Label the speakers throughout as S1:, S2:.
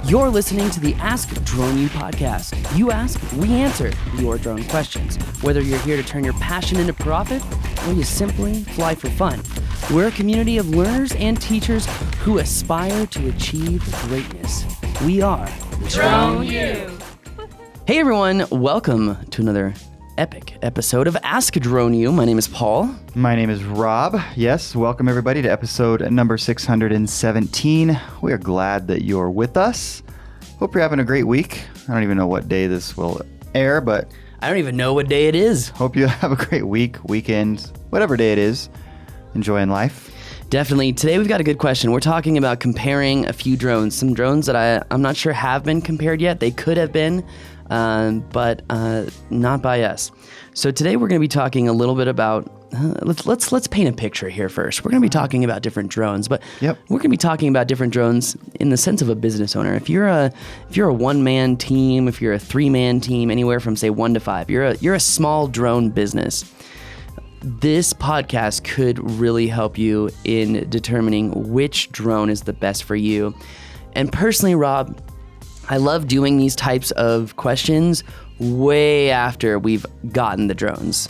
S1: You're listening to the Ask Drone U podcast. You ask, we answer your drone questions. Whether you're here to turn your passion into profit or you simply fly for fun, we're a community of learners and teachers who aspire to achieve greatness. We are
S2: Drone U.
S1: Hey everyone, welcome to another epic episode of Ask Drone U. My name is Paul.
S3: My name is Rob. Yes, welcome everybody to episode number 617. We are glad that you're with us. Hope you're having a great week. I don't even know what day this will air, but
S1: I don't even know what day it is.
S3: hope you have a great week, weekend, whatever day it is. Enjoying life.
S1: Definitely. Today we've got a good question. We're talking about comparing a few drones. Some drones that I'm not sure have been compared yet. They could have been, but not by us. So today we're going to be talking a little bit about. Let's paint a picture here first. We're going to be talking about different drones, but we're going to be talking about different drones in the sense of a business owner. If you're a one-man team, if you're a three-man team, anywhere from say 1 to 5, you're a small drone business. This podcast could really help you in determining which drone is the best for you. And personally, Rob, I love doing these types of questions way after we've gotten the drones.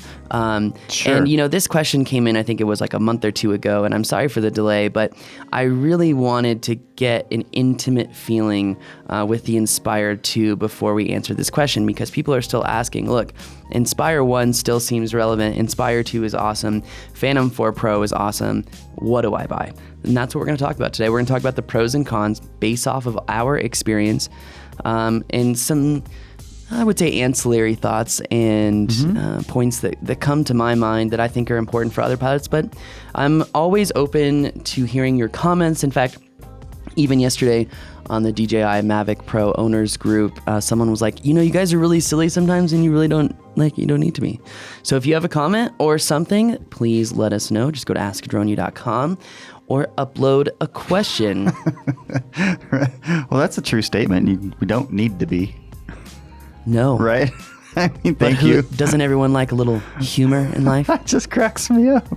S3: Sure.
S1: And, this question came in, I think it was like a month or two ago, and I'm sorry for the delay, but I really wanted to get an intimate feeling with the Inspire 2 before we answer this question, because people are still asking, look, Inspire 1 still seems relevant. Inspire 2 is awesome. Phantom 4 Pro is awesome. What do I buy? And that's what we're going to talk about today. We're going to talk about the pros and cons based off of our experience and some, I would say, ancillary thoughts and points that come to my mind that I think are important for other pilots. But I'm always open to hearing your comments. In fact, even yesterday on the DJI Mavic Pro owners group, someone was like, you guys are really silly sometimes and you really don't need to be. So if you have a comment or something, please let us know. Just go to askdroneu.com or upload a question.
S3: Well, that's a true statement. We don't need to be.
S1: No.
S3: Right? I mean, thank you.
S1: Doesn't everyone like a little humor in life?
S3: That just cracks me up.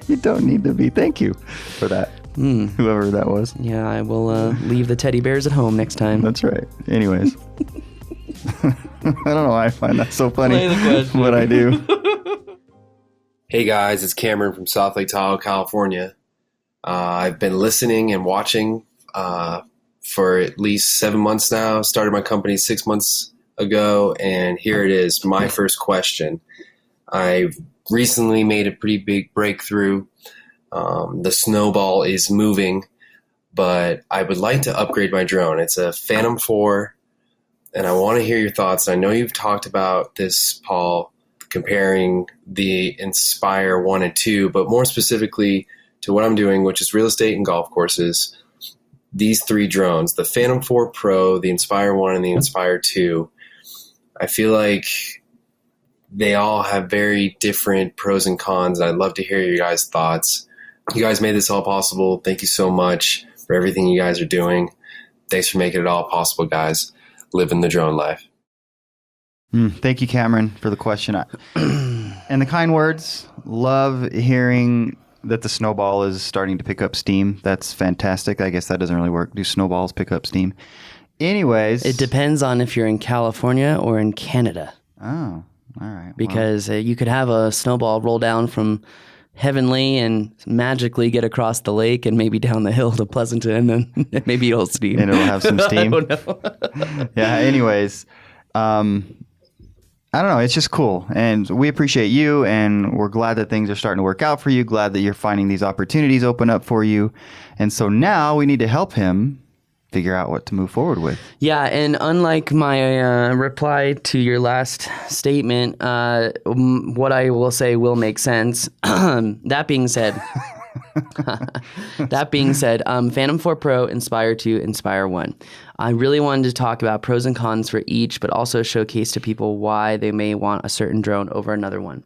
S3: You don't need to be. Thank you for that. Whoever that was.
S1: Yeah, I will leave the teddy bears at home next time.
S3: That's right. Anyways. I don't know why I find that so funny.
S1: Play the question.
S3: What I do.
S2: Hey guys, it's Cameron from South Lake Tahoe, California. I've been listening and watching for at least 7 months now. Started my company 6 months ago, and here it is, my first question. I've recently made a pretty big breakthrough. The snowball is moving, but I would like to upgrade my drone. It's a Phantom 4, and I want to hear your thoughts. I know you've talked about this, Paul, comparing the Inspire 1 and 2, but more specifically to what I'm doing, which is real estate and golf courses. These three drones, the Phantom 4 Pro, the Inspire 1, and the Inspire 2, I feel like they all have very different pros and cons. I'd love to hear your guys' thoughts. You guys made this all possible. Thank you so much for everything you guys are doing. Thanks for making it all possible, guys. Living the drone life.
S3: Thank you, Cameron, for the question. And the kind words. Love hearing that the snowball is starting to pick up steam. That's fantastic. I guess that doesn't really work. Do snowballs pick up steam? Anyways.
S1: It depends on if you're in California or in Canada.
S3: Oh, all right.
S1: Because you could have a snowball roll down from Heavenly and magically get across the lake and maybe down the hill to Pleasanton, and then maybe it'll steam.
S3: And it'll have some steam.
S1: I don't know.
S3: Yeah, anyways. I don't know. It's just cool. And we appreciate you, and we're glad that things are starting to work out for you, glad that you're finding these opportunities open up for you. And so now we need to help him figure out what to move forward with.
S1: Yeah, and unlike my reply to your last statement, what I will say will make sense. That being said, Phantom 4 Pro, Inspire 2, Inspire 1. I really wanted to talk about pros and cons for each, but also showcase to people why they may want a certain drone over another one.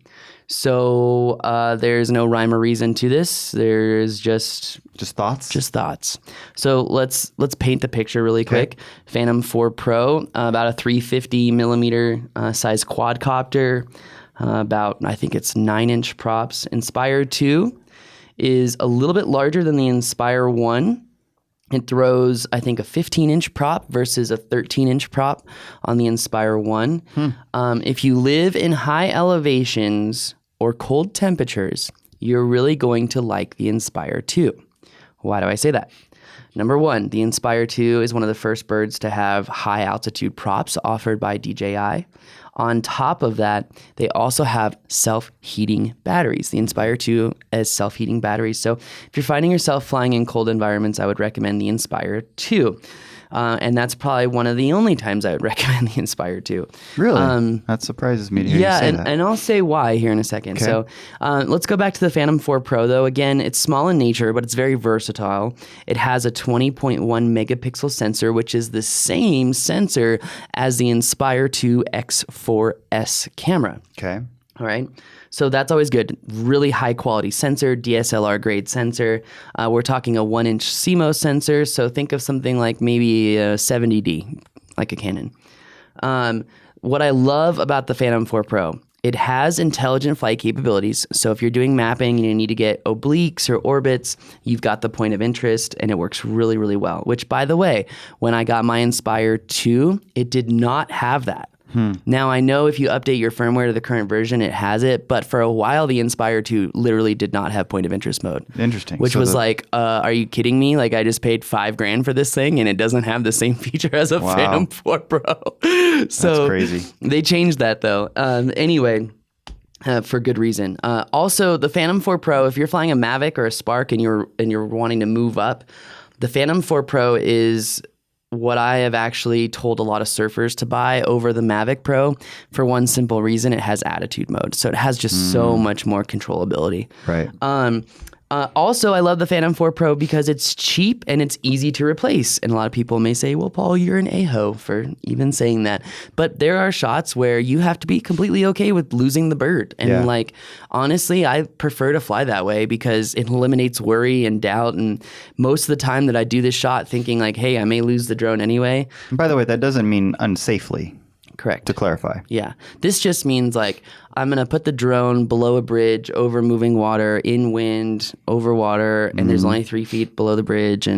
S1: So there's no rhyme or reason to this. There's just
S3: thoughts.
S1: Just thoughts. So let's paint the picture really quick. Okay. Phantom 4 Pro, about a 350 millimeter size quadcopter, about I think it's 9-inch props. Inspire 2 is a little bit larger than the Inspire 1. It throws, I think, a 15-inch prop versus a 13-inch prop on the Inspire1. If you live in high elevations or cold temperatures, you're really going to like the Inspire 2. Why do I say that? Number one, the Inspire 2 is one of the first birds to have high altitude props offered by DJI. On top of that, they also have self-heating batteries. The Inspire 2 has self-heating batteries. So if you're finding yourself flying in cold environments, I would recommend the Inspire 2. And that's probably one of the only times I would recommend the Inspire 2.
S3: Really? That surprises me to hear you say that.
S1: And I'll say why here in a second.
S3: Okay.
S1: So let's go back to the Phantom 4 Pro, though. Again, it's small in nature, but it's very versatile. It has a 20.1 megapixel sensor, which is the same sensor as the Inspire 2 X4S camera.
S3: Okay.
S1: All right. So that's always good. Really high quality sensor, DSLR grade sensor. We're talking a 1-inch CMOS sensor. So think of something like maybe a 70D, like a Canon. What I love about the Phantom 4 Pro, it has intelligent flight capabilities. So if you're doing mapping and you need to get obliques or orbits, you've got the point of interest and it works really, really well. Which, by the way, when I got my Inspire 2, it did not have that. Now, I know if you update your firmware to the current version, it has it. But for a while, the Inspire 2 literally did not have point of interest mode.
S3: Interesting.
S1: Which was like, are you kidding me? Like, I just paid $5,000 for this thing and it doesn't have the same feature as a Phantom 4 Pro. So
S3: that's crazy.
S1: They changed that, though. Anyway. For good reason. Also, the Phantom 4 Pro, if you're flying a Mavic or a Spark and you're wanting to move up, the Phantom 4 Pro is what I have actually told a lot of surfers to buy over the Mavic Pro for one simple reason: it has attitude mode. So it has just so much more controllability.
S3: Right.
S1: Also, I love the Phantom 4 Pro because it's cheap and it's easy to replace. And a lot of people may say, well, Paul, you're an a-ho for even saying that. But there are shots where you have to be completely okay with losing the bird. And like, honestly, I prefer to fly that way because it eliminates worry and doubt. And most of the time that I do this shot thinking like, hey, I may lose the drone anyway.
S3: And by the way, that doesn't mean unsafely.
S1: Correct.
S3: To clarify.
S1: Yeah. This just means like I'm going to put the drone below a bridge, over moving water, in wind, over water, and there's only 3 feet below the bridge,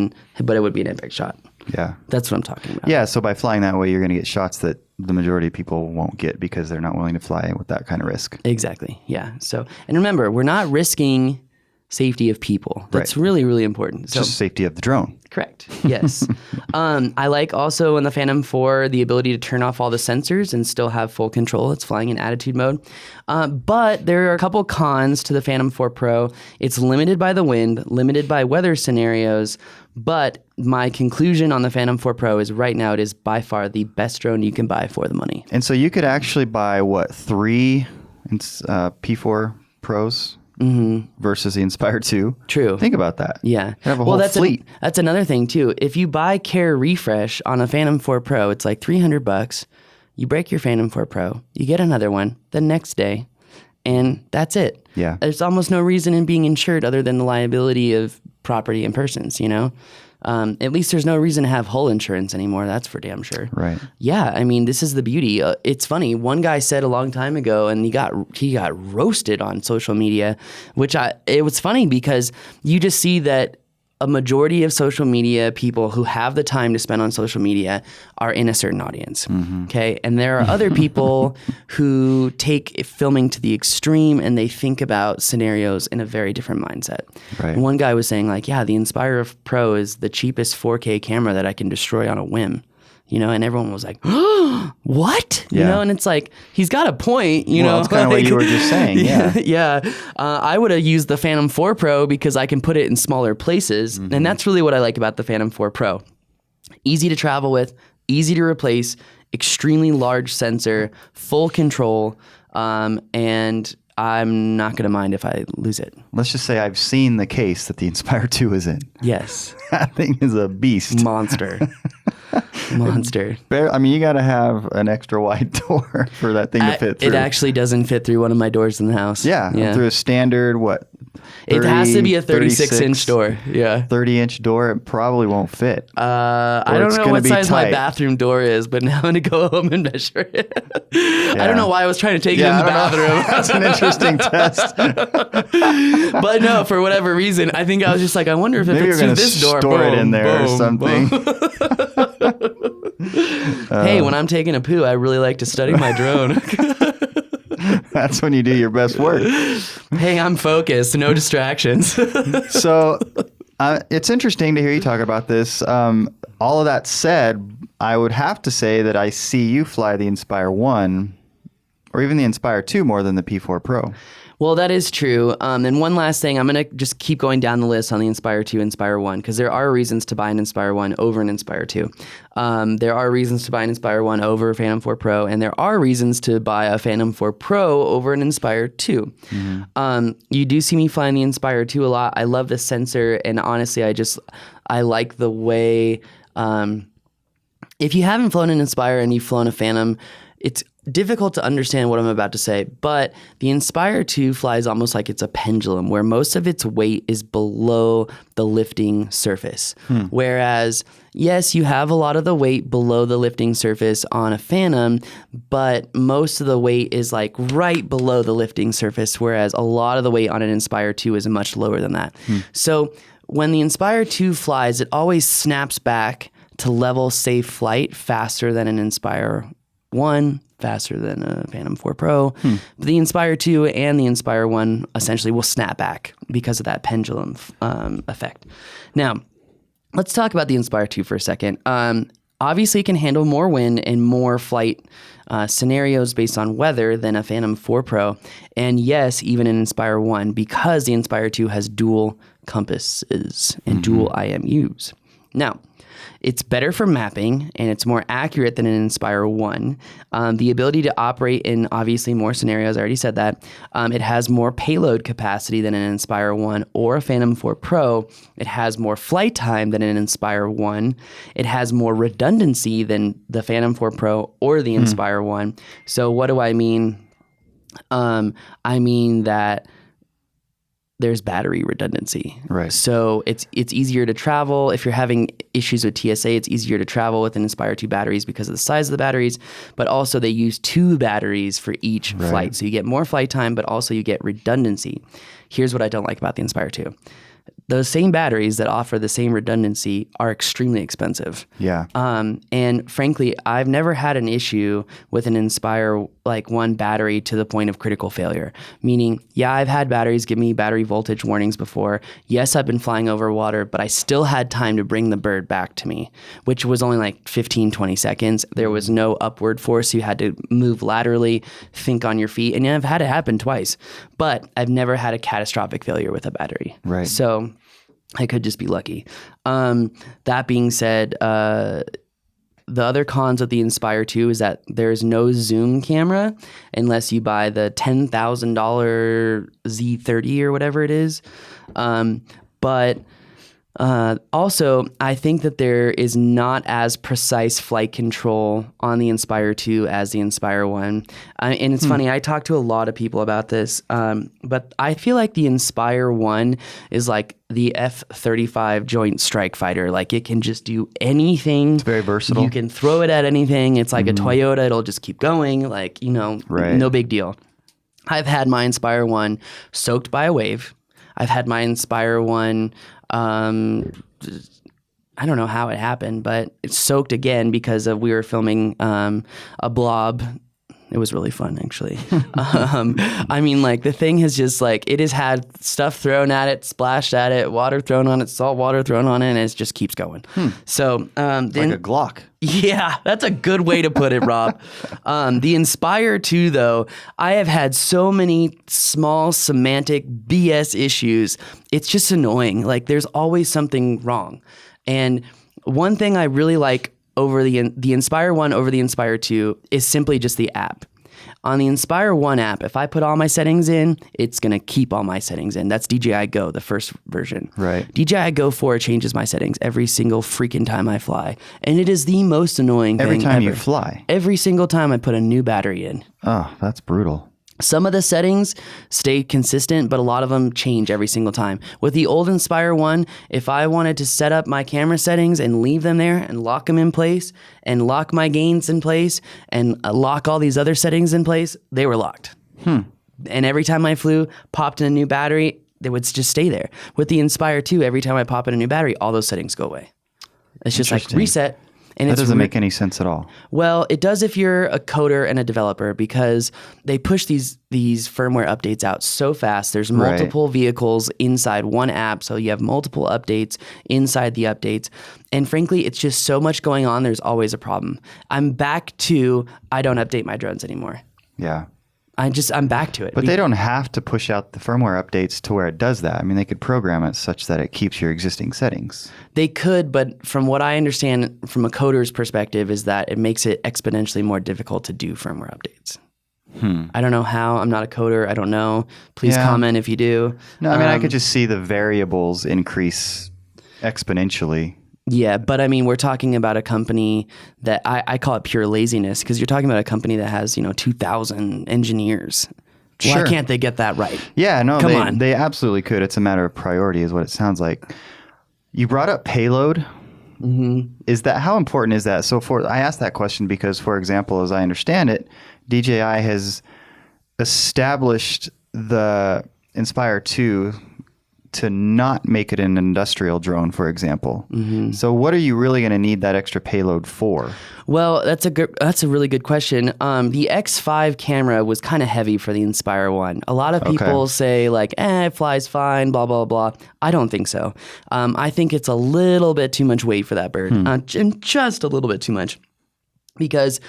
S1: but it would be an impact shot.
S3: Yeah.
S1: That's what I'm talking about.
S3: Yeah, so by flying that way, you're going to get shots that the majority of people won't get because they're not willing to fly with that kind of risk.
S1: Exactly. Yeah. So, and remember, we're not risking safety of people. That's really, really important.
S3: It's just safety of the drone.
S1: Correct. Yes. I like also in the Phantom 4 the ability to turn off all the sensors and still have full control. It's flying in attitude mode. But there are a couple cons to the Phantom 4 Pro. It's limited by the wind, limited by weather scenarios. But my conclusion on the Phantom 4 Pro is right now it is by far the best drone you can buy for the money.
S3: And so you could actually buy, 3 P4 Pros? Versus the Inspire 2.
S1: True.
S3: Think about that.
S1: Yeah.
S3: You have a whole fleet.
S1: That's another thing too. If you buy Care Refresh on a Phantom 4 Pro, it's like $300. You break your Phantom 4 Pro, you get another one the next day, and that's it.
S3: Yeah.
S1: There's almost no reason in being insured other than the liability of property and persons, you know? At least there's no reason to have hull insurance anymore. That's for damn sure.
S3: Right.
S1: Yeah. I mean, this is the beauty. It's funny. One guy said a long time ago, and he got roasted on social media, it was funny because you just see that a majority of social media people who have the time to spend on social media are in a certain audience. Okay. And there are other people who take filming to the extreme and they think about scenarios in a very different mindset.
S3: Right.
S1: And one guy was saying like, yeah, the Inspire Pro is the cheapest 4K camera that I can destroy on a whim. You know, and everyone was like, oh, what? You know, and it's like, he's got a point, you know.
S3: That's kind of what you were just saying,
S1: yeah. I would have used the Phantom 4 Pro because I can put it in smaller places. And that's really what I like about the Phantom 4 Pro. Easy to travel with, easy to replace, extremely large sensor, full control, and I'm not going to mind if I lose it.
S3: Let's just say I've seen the case that the Inspire 2 is in.
S1: Yes.
S3: That thing is a beast.
S1: Monster.
S3: I mean, you got to have an extra wide door for that thing to fit through.
S1: It actually doesn't fit through one of my doors in the house.
S3: Yeah. Through a standard,
S1: It has to be a 36
S3: 36,
S1: inch door. Yeah.
S3: 30-inch door, it probably won't fit.
S1: I don't
S3: it's
S1: know
S3: gonna
S1: what
S3: be
S1: size my
S3: tight.
S1: bathroom door is, but now I'm going to go home and measure it. I don't know why I was trying to take it in the bathroom.
S3: That's an interesting test.
S1: But no, for whatever reason, I think I was just like, I wonder if it
S3: Maybe
S1: fits
S3: you're
S1: through
S3: going to
S1: this door.
S3: store it
S1: Boom,
S3: in there or
S1: boom,
S3: something.
S1: Hey, when I'm taking a poo, I really like to study my drone.
S3: That's when you do your best work.
S1: Hey, I'm focused, no distractions.
S3: So it's interesting to hear you talk about this. All of that said, I would have to say that I see you fly the Inspire 1 or even the Inspire 2 more than the P4 Pro.
S1: Well, that is true. And one last thing, I'm going to just keep going down the list on the Inspire 2, Inspire 1, because there are reasons to buy an Inspire 1 over an Inspire 2. There are reasons to buy an Inspire 1 over a Phantom 4 Pro, and there are reasons to buy a Phantom 4 Pro over an Inspire 2. Mm-hmm. You do see me flying the Inspire 2 a lot. I love the sensor, and honestly, I like the way... if you haven't flown an Inspire and you've flown a Phantom, it's difficult to understand what I'm about to say, but the Inspire 2 flies almost like it's a pendulum where most of its weight is below the lifting surface. Whereas, yes, you have a lot of the weight below the lifting surface on a Phantom, but most of the weight is like right below the lifting surface, whereas a lot of the weight on an Inspire 2 is much lower than that. So when the Inspire 2 flies, it always snaps back to level safe flight faster than an Inspire 1, faster than a Phantom 4 Pro. The Inspire 2 and the Inspire 1 essentially will snap back because of that pendulum effect. Now, let's talk about the Inspire 2 for a second. Obviously, it can handle more wind and more flight scenarios based on weather than a Phantom 4 Pro. And yes, even an Inspire 1, because the Inspire 2 has dual compasses and dual IMUs. Now, it's better for mapping, and it's more accurate than an Inspire 1. The ability to operate in obviously more scenarios, I already said that. It has more payload capacity than an Inspire 1 or a Phantom 4 Pro. It has more flight time than an Inspire 1. It has more redundancy than the Phantom 4 Pro or the Inspire 1. So what do I mean? I mean that there's battery redundancy.
S3: Right.
S1: So it's easier to travel. If you're having issues with TSA, it's easier to travel with an Inspire 2 batteries because of the size of the batteries, but also they use 2 batteries for each flight. So you get more flight time, but also you get redundancy. Here's what I don't like about the Inspire 2. Those same batteries that offer the same redundancy are extremely expensive.
S3: Yeah.
S1: And frankly, I've never had an issue with an Inspire like 1 battery to the point of critical failure. Meaning, yeah, I've had batteries give me battery voltage warnings before. Yes, I've been flying over water, but I still had time to bring the bird back to me, which was only like 15, 20 seconds. There was no upward force. You had to move laterally, think on your feet. And I've had it happen twice, but I've never had a catastrophic failure with a battery.
S3: Right.
S1: So I could just be lucky. That being said, the other cons of the Inspire 2 is that there's no zoom camera unless you buy the $10,000 Z30 or whatever it is. But also, I think that there is not as precise flight control on the Inspire 2 as the Inspire 1. And it's funny, I talked to a lot of people about this, but I feel like the Inspire 1 is like the F-35 Joint Strike Fighter. Like, it can just do anything.
S3: It's very versatile.
S1: You can throw it at anything. It's like a Toyota. It'll just keep going. Like, no big deal. I've had my Inspire 1 soaked by a wave. I've had my Inspire 1... I don't know how it happened, but it's soaked again because we were filming a blob. It was really fun, actually. I mean, like, the thing has just, like, it has had stuff thrown at it, splashed at it, water thrown on it, salt water thrown on it, and it just keeps going. So then,
S3: like a Glock.
S1: Yeah, that's a good way to put it, Rob. The Inspire 2, though, I have had so many small semantic BS issues. It's just annoying. Like, there's always something wrong. And one thing I really like over the Inspire 1 over the Inspire 2 is simply just the app. On the Inspire 1 app, if I put all my settings in, it's going to keep all my settings in. That's DJI Go, the first version.
S3: Right.
S1: DJI Go 4 changes my settings every single freaking time I fly. And it is the most annoying thing
S3: Every time
S1: ever.
S3: you fly.
S1: Every single time I put a new battery in.
S3: Oh, that's brutal.
S1: Some of the settings stay consistent, but a lot of them change every single time. With the old Inspire1, if I wanted to set up my camera settings and leave them there and lock them in place and lock my gains in place and lock all these other settings in place, they were locked. And every time I flew, popped in a new battery, they would just stay there. With the Inspire 2, every time I pop in a new battery, all those settings go away. It's just like reset. And
S3: that doesn't make any sense at all.
S1: Well, it does if you're a coder and a developer, because they push these firmware updates out so fast. There's multiple vehicles inside one app, so you have multiple updates inside the updates. And frankly, it's just so much going on, there's always a problem. I'm back to, I don't update my drones anymore.
S3: Yeah.
S1: I'm back to it.
S3: But they don't have to push out the firmware updates to where it does that. I mean, they could program it such that it keeps your existing settings.
S1: They could, but from what I understand from a coder's perspective is that it makes it exponentially more difficult to do firmware updates. I don't know how. I'm not a coder. I don't know. Please comment if you do.
S3: No, I mean, I could just see the variables increase exponentially.
S1: Yeah, but I mean, we're talking about a company that I call it pure laziness, because you're talking about a company that has, 2,000 engineers. Why can't they get that right?
S3: Yeah, no,
S1: Come on.
S3: They absolutely could. It's a matter of priority is what it sounds like. You brought up payload. Is that, how important is that? So I asked that question because, for example, as I understand it, DJI has established the Inspire 2 to not make it an industrial drone, for example. So what are you really going to need that extra payload for?
S1: Well, that's a really good question. The X5 camera was kind of heavy for the Inspire 1. A lot of people say like, it flies fine, blah, blah, blah. I don't think so. I think it's a little bit too much weight for that bird. Just a little bit too much. Because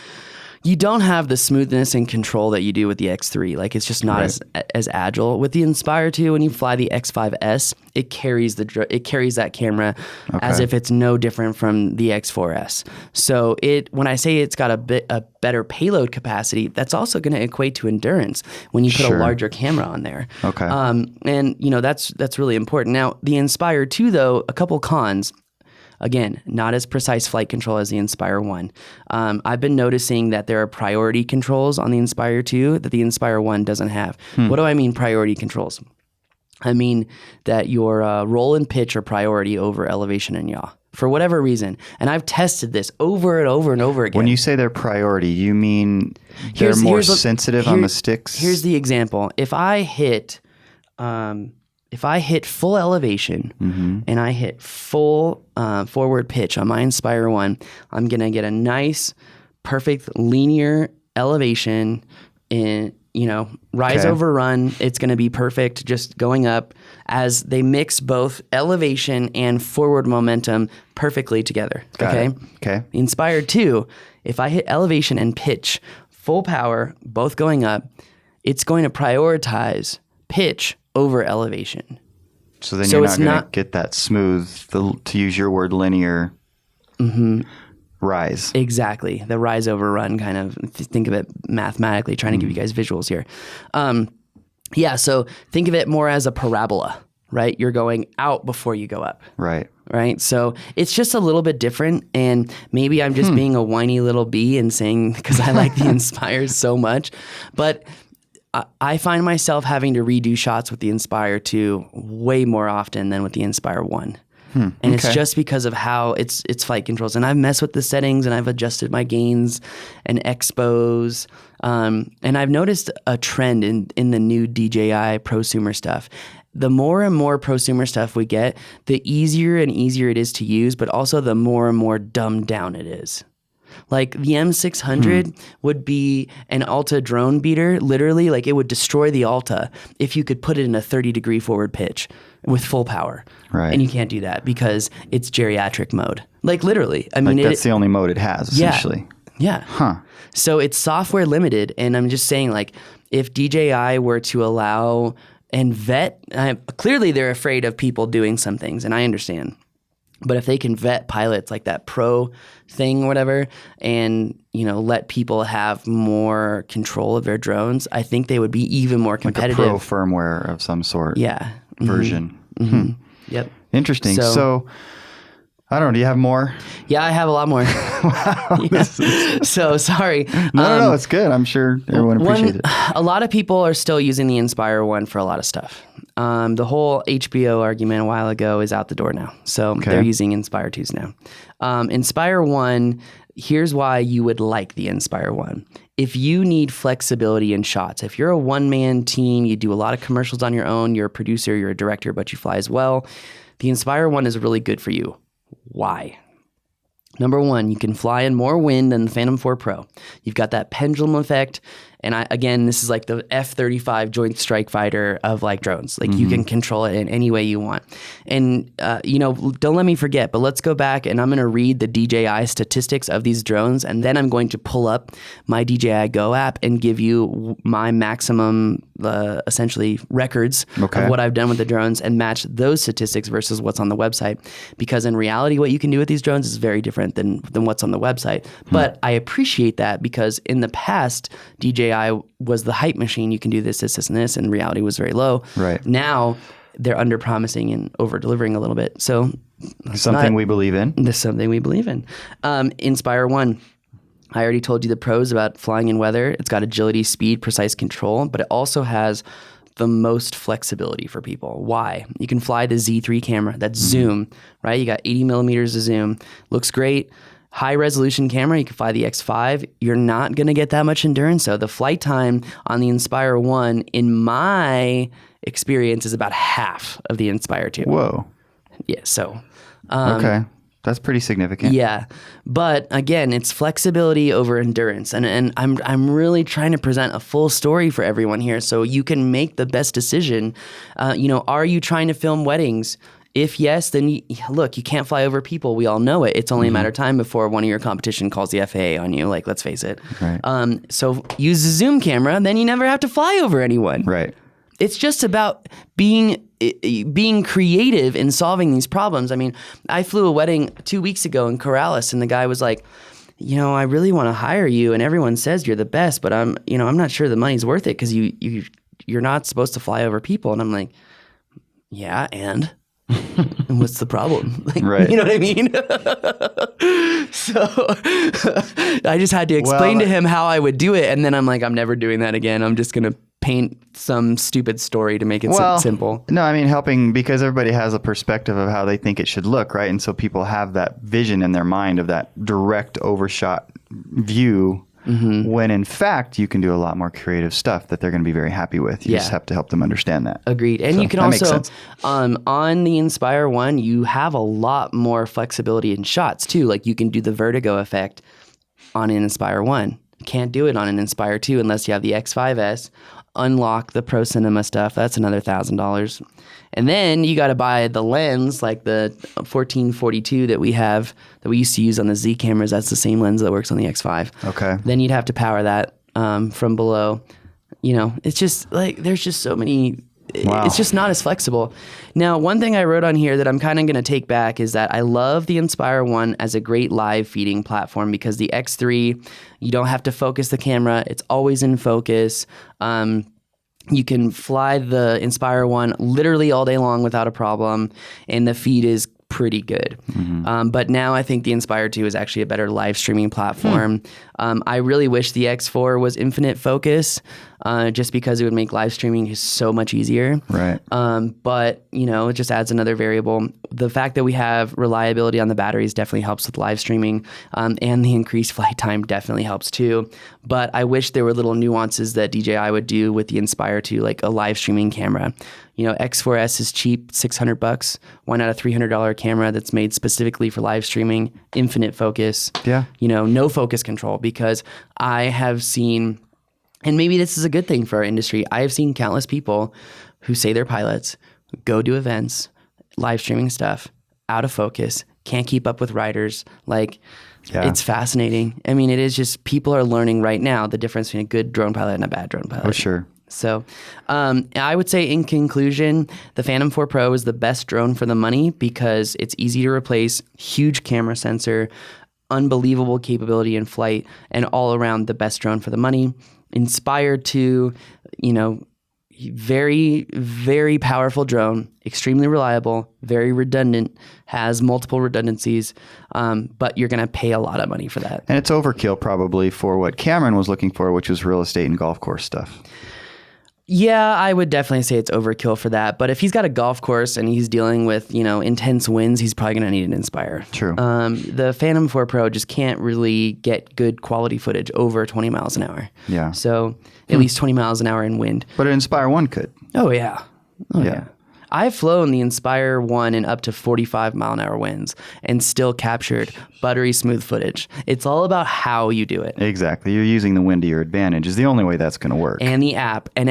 S1: you don't have the smoothness and control that you do with the X3. Like, it's just not as agile. With the Inspire 2, when you fly the X5S, it carries that camera as if it's no different from the X4S. So when I say it's got a better payload capacity, that's also going to equate to endurance when you put a larger camera on there. And that's really important. Now, the Inspire 2, though, a couple cons. Again, not as precise flight control as the Inspire 1. I've been noticing that there are priority controls on the Inspire 2 that the Inspire 1 doesn't have. What do I mean priority controls? I mean that your roll and pitch are priority over elevation and yaw for whatever reason. And I've tested this over and over and over again.
S3: When you say they're priority, you mean they're more sensitive on the sticks? Here's
S1: the example. If I hit full elevation and I hit full forward pitch on my Inspire 1, I'm going to get a nice, perfect linear elevation in, rise over run. It's going to be perfect just going up as they mix both elevation and forward momentum perfectly together. Okay. The Inspire 2, if I hit elevation and pitch, full power, both going up, it's going to prioritize pitch over elevation.
S3: So then you're not going to get that smooth, to use your word, linear rise.
S1: Exactly. The rise over run kind of, think of it mathematically, trying to give you guys visuals here. So think of it more as a parabola, right? You're going out before you go up.
S3: Right.
S1: So it's just a little bit different, and maybe I'm just being a whiny little bee and saying, because I like the Inspire so much, but I find myself having to redo shots with the Inspire 2 way more often than with the Inspire 1. And it's just because of how its flight controls. And I've messed with the settings and I've adjusted my gains and expos. And I've noticed a trend in the new DJI prosumer stuff. The more and more prosumer stuff we get, the easier and easier it is to use, but also the more and more dumbed down it is. Like the M600 would be an Alta drone beater, literally, like it would destroy the Alta if you could put it in a 30-degree forward pitch with full power.
S3: Right.
S1: And you can't do that because it's geriatric mode. Like literally. I mean,
S3: that's the only mode it has, essentially.
S1: Yeah. So it's software limited. And I'm just saying, like, if DJI were to allow and vet, clearly they're afraid of people doing some things, and I understand. But if they can vet pilots like that Pro thing or whatever and, let people have more control of their drones, I think they would be even more competitive.
S3: Like a Pro firmware of some sort.
S1: Yeah.
S3: Version.
S1: Yep.
S3: Interesting. So I don't know. Do you have more?
S1: Yeah, I have a lot more. Yeah. So sorry.
S3: No, it's good. I'm sure everyone appreciates it.
S1: A lot of people are still using the Inspire1 for a lot of stuff. The whole HBO argument a while ago is out the door now. So they're using Inspire 2s now. Inspire1, here's why you would like the Inspire1. If you need flexibility in shots, if you're a one-man team, you do a lot of commercials on your own, you're a producer, you're a director, but you fly as well, the Inspire1 is really good for you. Why? Number one, you can fly in more wind than the Phantom 4 Pro. You've got that pendulum effect. And again, this is like the F-35 Joint Strike Fighter of like drones. Like you can control it in any way you want. And, don't let me forget, but let's go back and I'm going to read the DJI statistics of these drones. And then I'm going to pull up my DJI Go app and give you my maximum, essentially records of what I've done with the drones and match those statistics versus what's on the website. Because in reality, what you can do with these drones is very different than what's on the website. But I appreciate that because in the past, DJI was the hype machine. You can do this, and this, and reality was very low.
S3: Right.
S1: Now they're under promising and over delivering a little bit. So
S3: something we believe in.
S1: This is something we believe in. Inspire1. I already told you the pros about flying in weather. It's got agility, speed, precise control, but it also has the most flexibility for people. Why? You can fly the Z3 camera. That's zoom, right? You got 80 millimeters of zoom. Looks great. High resolution camera, you can fly the X5. You're not going to get that much endurance. So the flight time on the Inspire1, in my experience, is about half of the Inspire 2.
S3: Whoa.
S1: Yeah, so.
S3: Okay. That's pretty significant.
S1: Yeah. But again, it's flexibility over endurance. And I'm really trying to present a full story for everyone here so you can make the best decision. Are you trying to film weddings? If yes, then look, you can't fly over people. We all know it. It's only a matter of time before one of your competition calls the FAA on you. Like, let's face it.
S3: Right.
S1: So use a zoom camera, then you never have to fly over anyone.
S3: Right.
S1: It's just about being creative in solving these problems. I mean, I flew a wedding 2 weeks ago in Corrales, and the guy was like, I really want to hire you, and everyone says you're the best, but I'm not sure the money's worth it because you're not supposed to fly over people. And I'm like, yeah, and what's the problem?
S3: Right.
S1: You know what I mean? So I just had to explain to him how I would do it. And then I'm like, I'm never doing that again. I'm just going to paint some stupid story to make it simple.
S3: No, I mean, helping because everybody has a perspective of how they think it should look, right? And so people have that vision in their mind of that direct overshot view. When in fact you can do a lot more creative stuff that they're going to be very happy with. You just have to help them understand that.
S1: Agreed. And
S3: so
S1: you can also, on the Inspire1, you have a lot more flexibility in shots too. Like you can do the vertigo effect on an Inspire1. You can't do it on an Inspire 2 unless you have the X5S. Unlock the Pro Cinema stuff. That's another $1,000. And then you got to buy the lens, like the 1442 that we used to use on the Z cameras. That's the same lens that works on the X5.
S3: Okay.
S1: Then you'd have to power that from below. It's just like there's just so many. Wow. It's just not as flexible. Now, one thing I wrote on here that I'm kind of going to take back is that I love the Inspire1 as a great live feeding platform because the X3, you don't have to focus the camera. It's always in focus. You can fly the Inspire1 literally all day long without a problem, and the feed is pretty good. But now I think the Inspire 2 is actually a better live streaming platform. I really wish the X4 was infinite focus just because it would make live streaming so much easier.
S3: Right.
S1: But, it just adds another variable. The fact that we have reliability on the batteries definitely helps with live streaming, and the increased flight time definitely helps too. But I wish there were little nuances that DJI would do with the Inspire 2, like a live streaming camera. X4S is cheap, $600. Why not a $300 camera that's made specifically for live streaming, infinite focus?
S3: Yeah.
S1: No focus control, because I have seen, and maybe this is a good thing for our industry, I have seen countless people who say they're pilots, go do events, live streaming stuff, out of focus, can't keep up with riders. It's fascinating. I mean, it is just, people are learning right now the difference between a good drone pilot and a bad drone pilot.
S3: Oh, sure.
S1: So I would say in conclusion, the Phantom 4 Pro is the best drone for the money because it's easy to replace, huge camera sensor, unbelievable capability in flight, and all around the best drone for the money. Inspire 2, very, very powerful drone, extremely reliable, very redundant, has multiple redundancies, but you're going to pay a lot of money for that.
S3: And it's overkill probably for what Cameron was looking for, which was real estate and golf course stuff.
S1: Yeah, I would definitely say it's overkill for that. But if he's got a golf course and he's dealing with, intense winds, he's probably going to need an Inspire.
S3: True.
S1: The Phantom 4 Pro just can't really get good quality footage over 20 miles an hour.
S3: Yeah.
S1: So at least 20 miles an hour in wind.
S3: But an Inspire1 could.
S1: Oh, yeah. Oh,
S3: Yeah.
S1: yeah. I've flown the Inspire1 in up to 45 mile an hour winds and still captured buttery smooth footage. It's all about how you do it.
S3: Exactly. You're using the wind to your advantage is the only way that's going to work.
S1: And the app and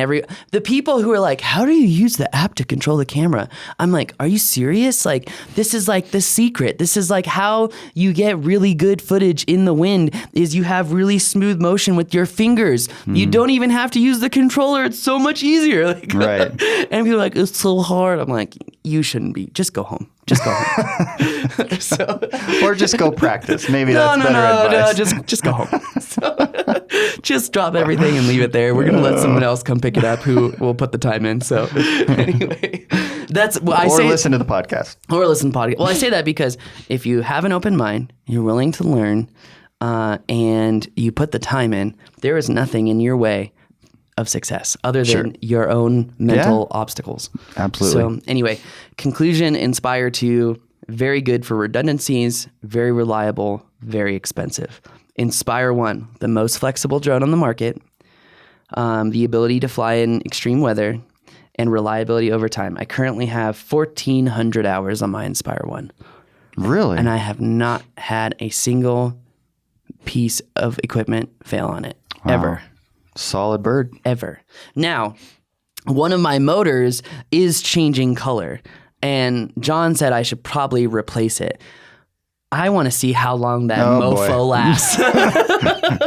S1: the people who are like, how do you use the app to control the camera? I'm like, are you serious? Like, this is like the secret. This is like how you get really good footage in the wind is you have really smooth motion with your fingers. You don't even have to use the controller. It's so much easier. Like,
S3: Right.
S1: And people are like, it's so hard. I'm like, you shouldn't be. Just go home. Just go home.
S3: Or just go practice. Maybe that's better advice.
S1: No, just go home. So, just drop everything and leave it there. We're gonna let someone else come pick it up who will put the time in. So anyway, that's what I say.
S3: Or listen to the podcast.
S1: Or listen to podcast. Well, I say that because if you have an open mind, you're willing to learn, and you put the time in, there is nothing in your way of success other than your own mental obstacles.
S3: Absolutely.
S1: So anyway, conclusion, Inspire 2, very good for redundancies, very reliable, very expensive. Inspire 1, the most flexible drone on the market, the ability to fly in extreme weather, and reliability over time. I currently have 1,400 hours on my Inspire 1.
S3: Really?
S1: And I have not had a single piece of equipment fail on it, ever.
S3: Solid bird.
S1: Ever. Now, one of my motors is changing color, and John said I should probably replace it. I want to see how long that mofo lasts.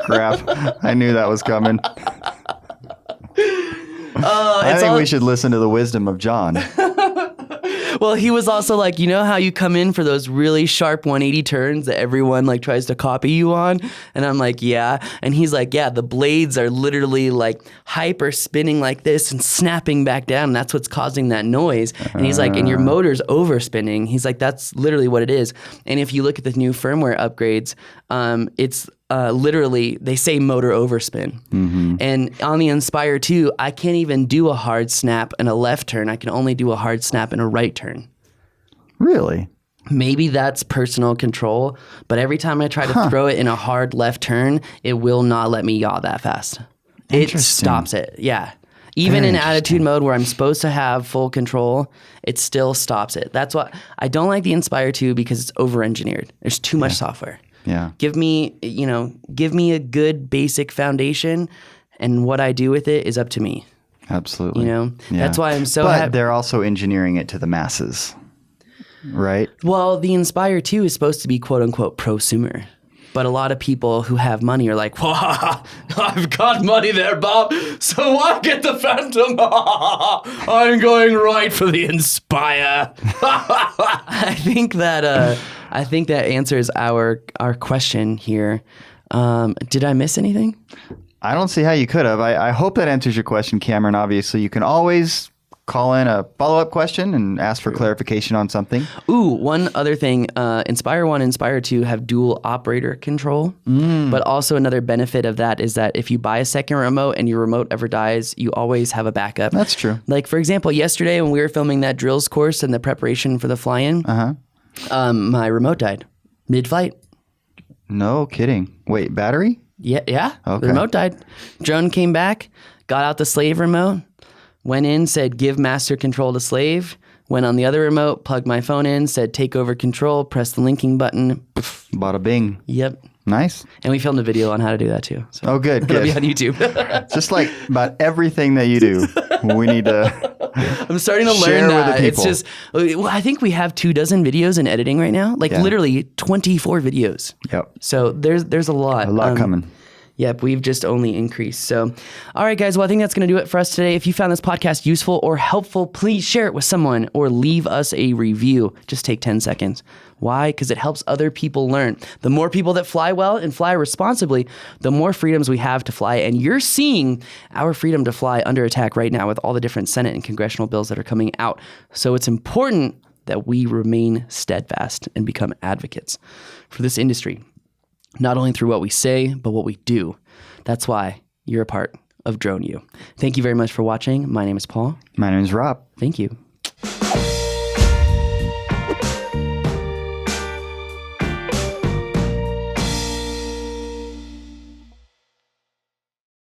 S3: Crap. I knew that was coming. I think we should listen to the wisdom of John.
S1: Well, he was also like, you know how you come in for those really sharp 180 turns that everyone like tries to copy you on? And I'm like, yeah. And he's like, yeah, the blades are literally like hyper spinning like this and snapping back down. And that's what's causing that noise. And he's like, and your motor's overspinning. He's like, that's literally what it is. And if you look at the new firmware upgrades, it's literally, they say motor overspin. Mm-hmm. And on the Inspire 2, I can't even do a hard snap and a left turn. I can only do a hard snap and a right turn.
S3: Really?
S1: Maybe that's personal control, but every time I try to throw it in a hard left turn, it will not let me yaw that fast. It stops it. Yeah. Even in attitude mode where I'm supposed to have full control, it still stops it. That's why I don't like the Inspire 2 because it's over-engineered. There's too much software.
S3: Yeah.
S1: Give me a good basic foundation, and what I do with it is up to me.
S3: Absolutely.
S1: Yeah. That's why I'm so
S3: But they're also engineering it to the masses, right?
S1: Well, the Inspire 2 is supposed to be quote unquote prosumer. But a lot of people who have money are like, wow, I've got money there, Bob, so why get the Phantom? I'm going right for the Inspire. I think that answers our question here. Did I miss anything?
S3: I don't see how you could have. I hope that answers your question, Cameron. Obviously, you can always call in a follow-up question and ask for clarification on something.
S1: Ooh, one other thing. Inspire 1 and Inspire 2 have dual operator control. But also another benefit of that is that if you buy a second remote and your remote ever dies, you always have a backup.
S3: That's true.
S1: Like, for example, yesterday when we were filming that drills course and the preparation for the fly-in, my remote died mid-flight.
S3: No kidding. Wait, battery?
S1: Yeah.
S3: Okay.
S1: The remote died. Drone came back, got out the slave remote, went in, said, give master control to slave. Went on the other remote, plugged my phone in, said, take over control, press the linking button.
S3: Bada bing.
S1: Yep.
S3: Nice.
S1: And we filmed a video on how to do that too. So
S3: Oh, good.
S1: it'll
S3: Good.
S1: be on YouTube.
S3: Just like about everything that you do, we need to
S1: I'm starting to
S3: share
S1: learn
S3: with
S1: that.
S3: the
S1: It's
S3: people.
S1: just, well, I think we have 24 videos in editing right now. Like literally 24 videos.
S3: Yep.
S1: So there's a lot.
S3: A lot coming.
S1: Yep, we've just only increased. So, all right, guys. Well, I think that's going to do it for us today. If you found this podcast useful or helpful, please share it with someone or leave us a review. Just take 10 seconds. Why? Because it helps other people learn. The more people that fly well and fly responsibly, the more freedoms we have to fly. And you're seeing our freedom to fly under attack right now with all the different Senate and congressional bills that are coming out. So it's important that we remain steadfast and become advocates for this industry. Not only through what we say, but what we do. That's why you're a part of Drone U. Thank you very much for watching. My name is Paul.
S3: My name is Rob.
S1: Thank you.